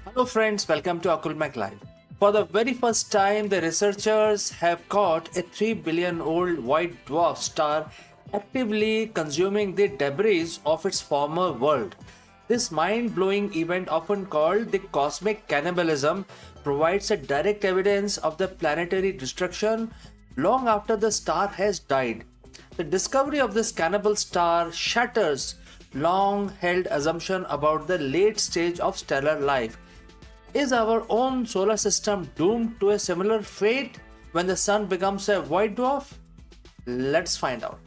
Hello friends, welcome to Occult Live. For the very first time, the researchers have caught a 3 billion old white dwarf star actively consuming the debris of its former world. This mind blowing event, often called the cosmic cannibalism, provides a direct evidence of the planetary destruction long after the star has died. The discovery of this cannibal star shatters long held assumption about the late stage of stellar life. Is our own solar system doomed to a similar fate when the sun becomes a white dwarf? Let's find out.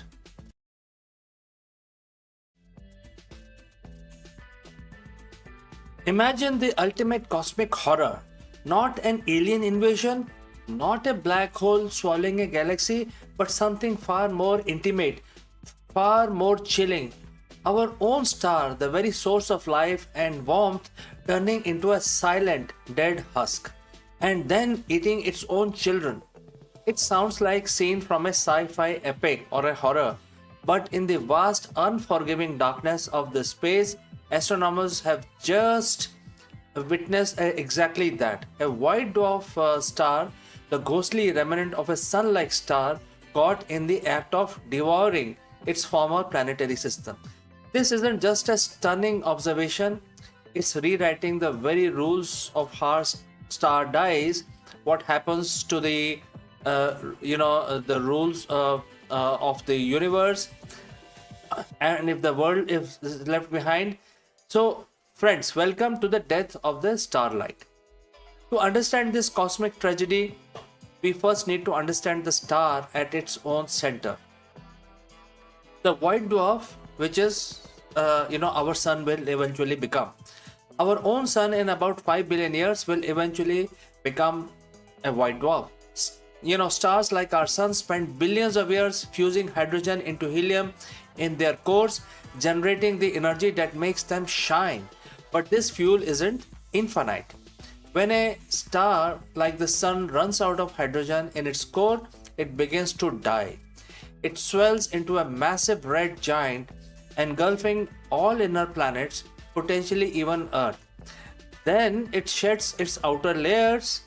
Imagine the ultimate cosmic horror. Not an alien invasion, not a black hole swallowing a galaxy, but something far more intimate, far more chilling. Our own star, the very source of life and warmth, turning into a silent, dead husk, and then eating its own children. It sounds like scene from a sci-fi epic or a horror, but in the vast, unforgiving darkness of the space, astronomers have just witnessed exactly that. A white dwarf star, the ghostly remnant of a sun-like star, caught in the act of devouring its former planetary system. This isn't just a stunning observation, it's rewriting the very rules of how star dies, what happens to the rules of the universe, and if the world is left behind. So, friends, welcome to the death of the starlight. To understand this cosmic tragedy, we first need to understand the star at its own center. The white dwarf, which is our sun will eventually become. Our own sun in about 5 billion years will eventually become a white dwarf. Stars like our sun spend billions of years fusing hydrogen into helium in their cores, generating the energy that makes them shine. But this fuel isn't infinite. When a star like the sun runs out of hydrogen in its core, it begins to die. It swells into a massive red giant, engulfing all inner planets, potentially even Earth. Then it sheds its outer layers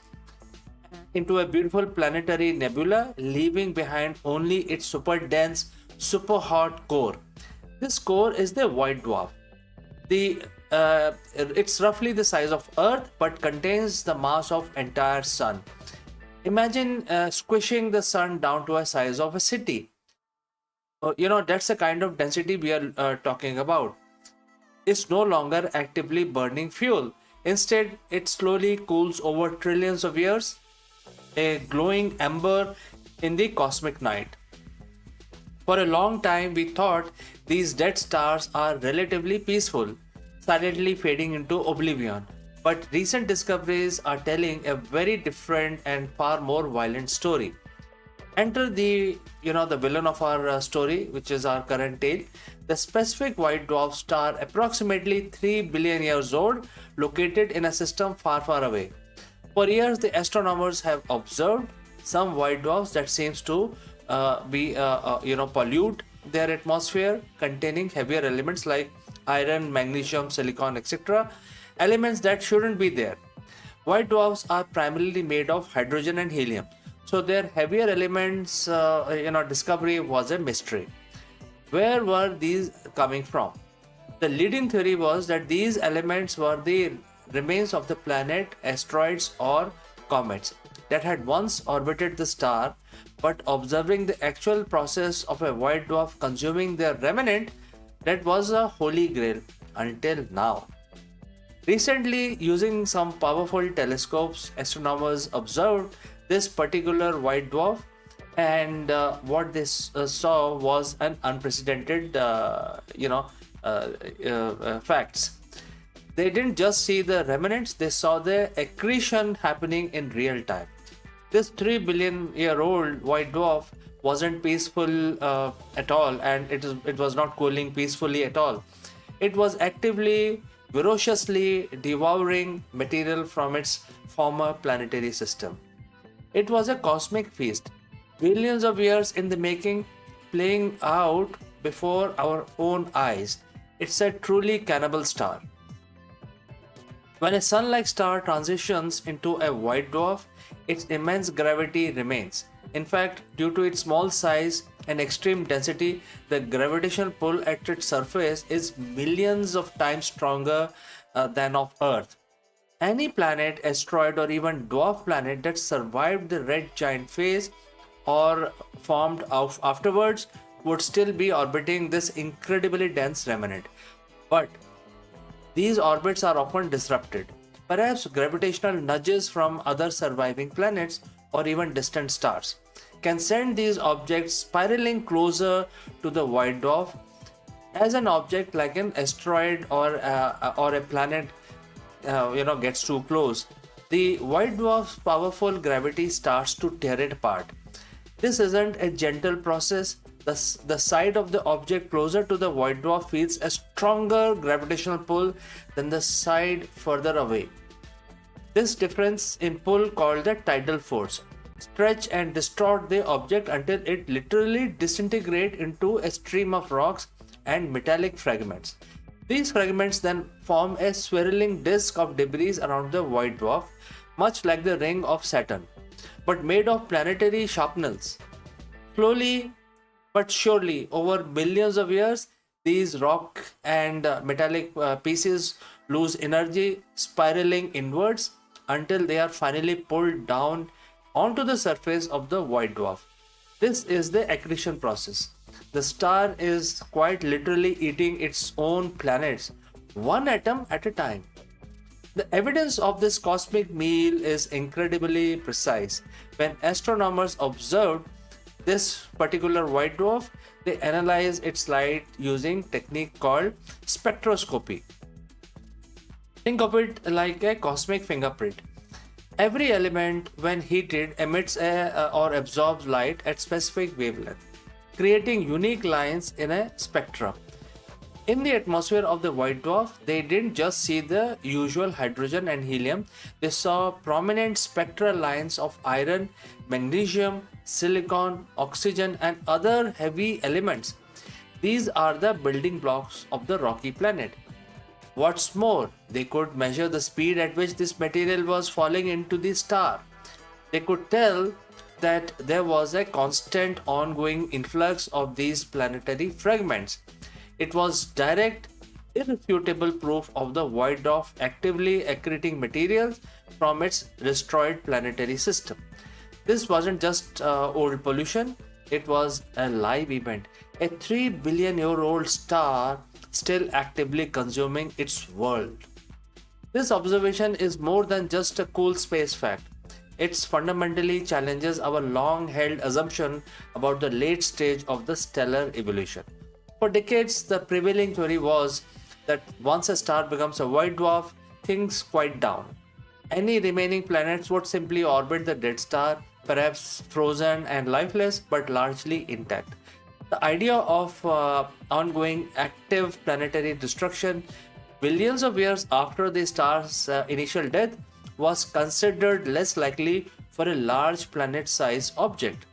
into a beautiful planetary nebula, leaving behind only its super dense, super hot core. This core is the white dwarf. It's roughly the size of Earth but contains the mass of entire sun. Imagine squishing the sun down to a size of a city. That's the kind of density we are talking about. It's no longer actively burning fuel. Instead, it slowly cools over trillions of years, a glowing ember in the cosmic night. For a long time, we thought these dead stars are relatively peaceful, silently fading into oblivion. But recent discoveries are telling a very different and far more violent story. Enter the villain of our story, which is our current tale, the specific white dwarf star, approximately 3 billion years old, located in a system far, far away. For years, the astronomers have observed some white dwarfs that seems to pollute their atmosphere, containing heavier elements like iron, magnesium, silicon, etc., elements that shouldn't be there. White dwarfs are primarily made of hydrogen and helium, so their heavier elements, discovery was a mystery. Where were these coming from? The leading theory was that these elements were the remains of the planet, asteroids, or comets that had once orbited the star, but observing the actual process of a white dwarf consuming their remnant, that was a holy grail until now. Recently, using some powerful telescopes, astronomers observed this particular white dwarf, and what they saw was an unprecedented, facts. They didn't just see the remnants; they saw the accretion happening in real time. This 3 billion year old white dwarf wasn't peaceful at all, and it was not cooling peacefully at all. It was actively, ferociously devouring material from its former planetary system. It was a cosmic feast, billions of years in the making, playing out before our own eyes. It's a truly cannibal star. When a sun-like star transitions into a white dwarf, its immense gravity remains. In fact, due to its small size and extreme density, the gravitational pull at its surface is millions of times stronger than of Earth. Any planet, asteroid, or even dwarf planet that survived the red giant phase or formed afterwards would still be orbiting this incredibly dense remnant. But these orbits are often disrupted. Perhaps gravitational nudges from other surviving planets or even distant stars can send these objects spiraling closer to the white dwarf. As an object like an asteroid or a planet gets too close, the white dwarf's powerful gravity starts to tear it apart. This isn't a gentle process. The side of the object closer to the white dwarf feels a stronger gravitational pull than the side further away. This difference in pull, called the tidal force, stretch and distort the object until it literally disintegrates into a stream of rocks and metallic fragments. These fragments then form a swirling disk of debris around the white dwarf, much like the ring of Saturn, but made of planetary shrapnels. Slowly but surely, over billions of years, these rock and metallic pieces lose energy, spiraling inwards until they are finally pulled down onto the surface of the white dwarf. This is the accretion process. The star is quite literally eating its own planets, one atom at a time. The evidence of this cosmic meal is incredibly precise. When astronomers observed this particular white dwarf, they analyzed its light using technique called spectroscopy. Think of it like a cosmic fingerprint. Every element, when heated, emits or absorbs light at specific wavelength, creating unique lines in a spectrum. In the atmosphere of the white dwarf, they didn't just see the usual hydrogen and helium, they saw prominent spectral lines of iron, magnesium, silicon, oxygen, and other heavy elements. These are the building blocks of the rocky planet. What's more, they could measure the speed at which this material was falling into the star. They could tell that there was a constant ongoing influx of these planetary fragments. It was direct, irrefutable proof of the white dwarf actively accreting materials from its destroyed planetary system. This wasn't just old pollution, it was a live event. A 3 billion year old star still actively consuming its world. This observation is more than just a cool space fact. It fundamentally challenges our long held assumption about the late stage of the stellar evolution. For decades, the prevailing theory was that once a star becomes a white dwarf, things quiet down. Any remaining planets would simply orbit the dead star, perhaps frozen and lifeless, but largely intact. The idea of ongoing active planetary destruction billions of years after the star's initial death was considered less likely for a large planet-sized object.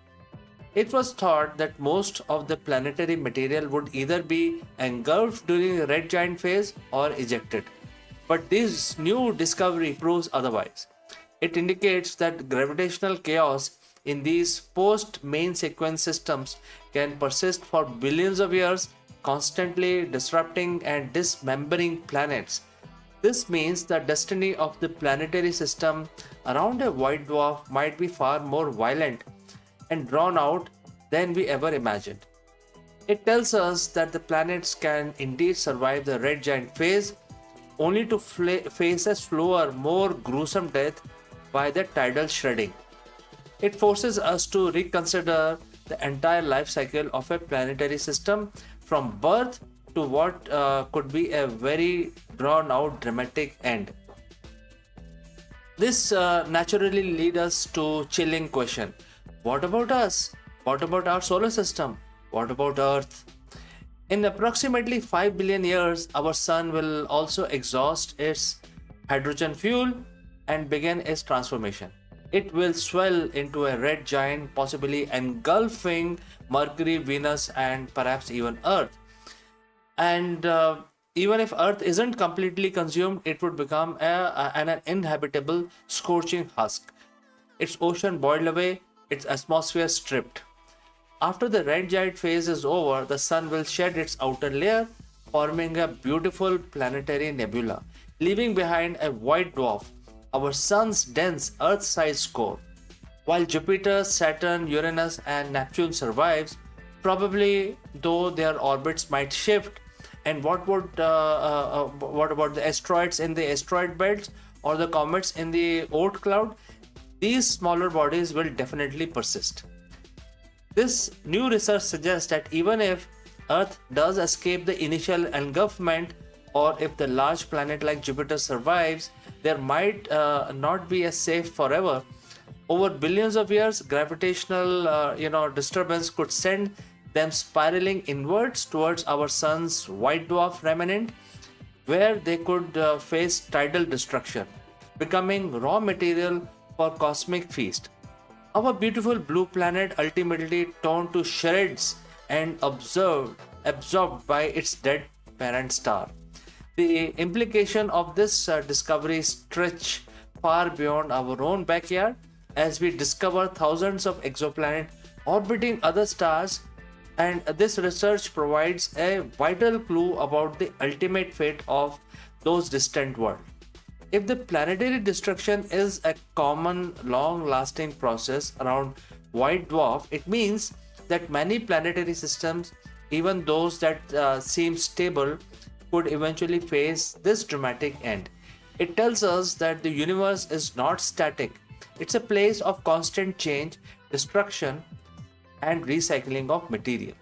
It was thought that most of the planetary material would either be engulfed during the red giant phase or ejected. But this new discovery proves otherwise. It indicates that gravitational chaos in these post-main sequence systems can persist for billions of years, constantly disrupting and dismembering planets. This means the destiny of the planetary system around a white dwarf might be far more violent and drawn out than we ever imagined. It tells us that the planets can indeed survive the red giant phase, only to face a slower, more gruesome death by the tidal shredding. It forces us to reconsider the entire life cycle of a planetary system, from birth to what could be a very drawn out dramatic end. This naturally leads us to chilling question. What about us? What about our solar system? What about Earth? In approximately 5 billion years, our sun will also exhaust its hydrogen fuel and begin its transformation. It will swell into a red giant, possibly engulfing Mercury, Venus, and perhaps even Earth. And Even if Earth isn't completely consumed, it would become an uninhabitable, scorching husk. Its ocean boiled away, its atmosphere stripped. After the red giant phase is over, the sun will shed its outer layer, forming a beautiful planetary nebula, leaving behind a white dwarf, our sun's dense Earth-sized core. While Jupiter, Saturn, Uranus, and Neptune survives, probably though their orbits might shift, and what about the asteroids in the asteroid belts or the comets in the Oort cloud? These smaller bodies will definitely persist. This new research suggests that even if Earth does escape the initial engulfment, or if the large planet like Jupiter survives, there might not be a safe forever. Over billions of years, gravitational disturbance could send them spiraling inwards towards our sun's white dwarf remnant, where they could face tidal destruction, becoming raw material for cosmic feast. Our beautiful blue planet ultimately torn to shreds and absorbed by its dead parent star. The implication of this discovery stretch far beyond our own backyard as we discover thousands of exoplanets orbiting other stars, and this research provides a vital clue about the ultimate fate of those distant worlds. If the planetary destruction is a common, long lasting process around white dwarf, it means that many planetary systems, even those that seem stable, could eventually face this dramatic end. It tells us that the universe is not static, it's a place of constant change, destruction, and recycling of material.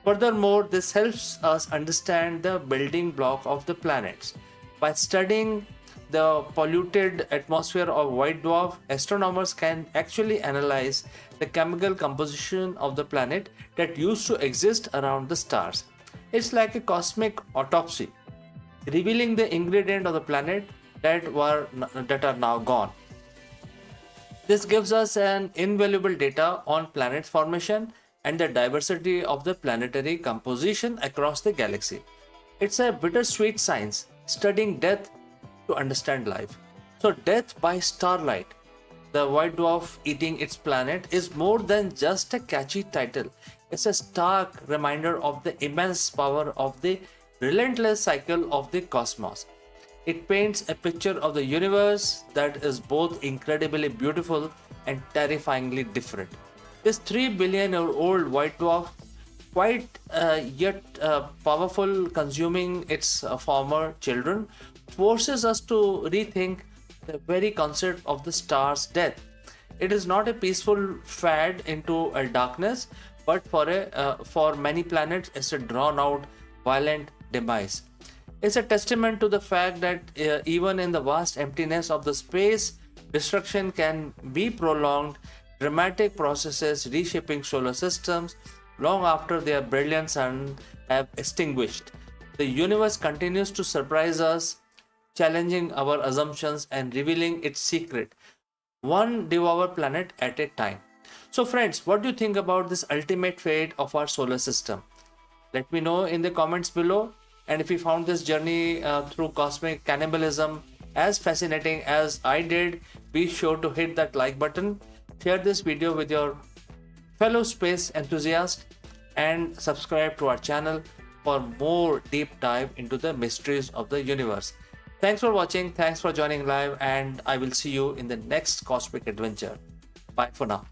Furthermore, this helps us understand the building block of the planets. By studying the polluted atmosphere of white dwarf, astronomers can actually analyze the chemical composition of the planet that used to exist around the stars. It's like a cosmic autopsy, revealing the ingredient of the planet that are now gone. This gives us an invaluable data on planet formation and the diversity of the planetary composition across the galaxy. It's a bittersweet science, studying death to understand life. So, death by starlight, the white dwarf eating its planet, is more than just a catchy title. It's a stark reminder of the immense power of the relentless cycle of the cosmos. It paints a picture of the universe that is both incredibly beautiful and terrifyingly different. This 3 billion year old white dwarf, quite yet powerful, consuming its former children, forces us to rethink the very concept of the star's death. It is not a peaceful fade into a darkness, but for many planets, it's a drawn out, violent demise. It's a testament to the fact that even in the vast emptiness of the space, destruction can be prolonged, dramatic processes reshaping solar systems long after their brilliant suns have extinguished. The universe continues to surprise us, challenging our assumptions and revealing its secret, one devour planet at a time. So, friends, what do you think about this ultimate fate of our solar system? Let me know in the comments below. And if you found this journey through cosmic cannibalism as fascinating as I did, be sure to hit that like button, share this video with your fellow space enthusiasts, and subscribe to our channel for more deep dive into the mysteries of the universe. Thanks for watching, thanks for joining live, and I will see you in the next cosmic adventure. Bye for now.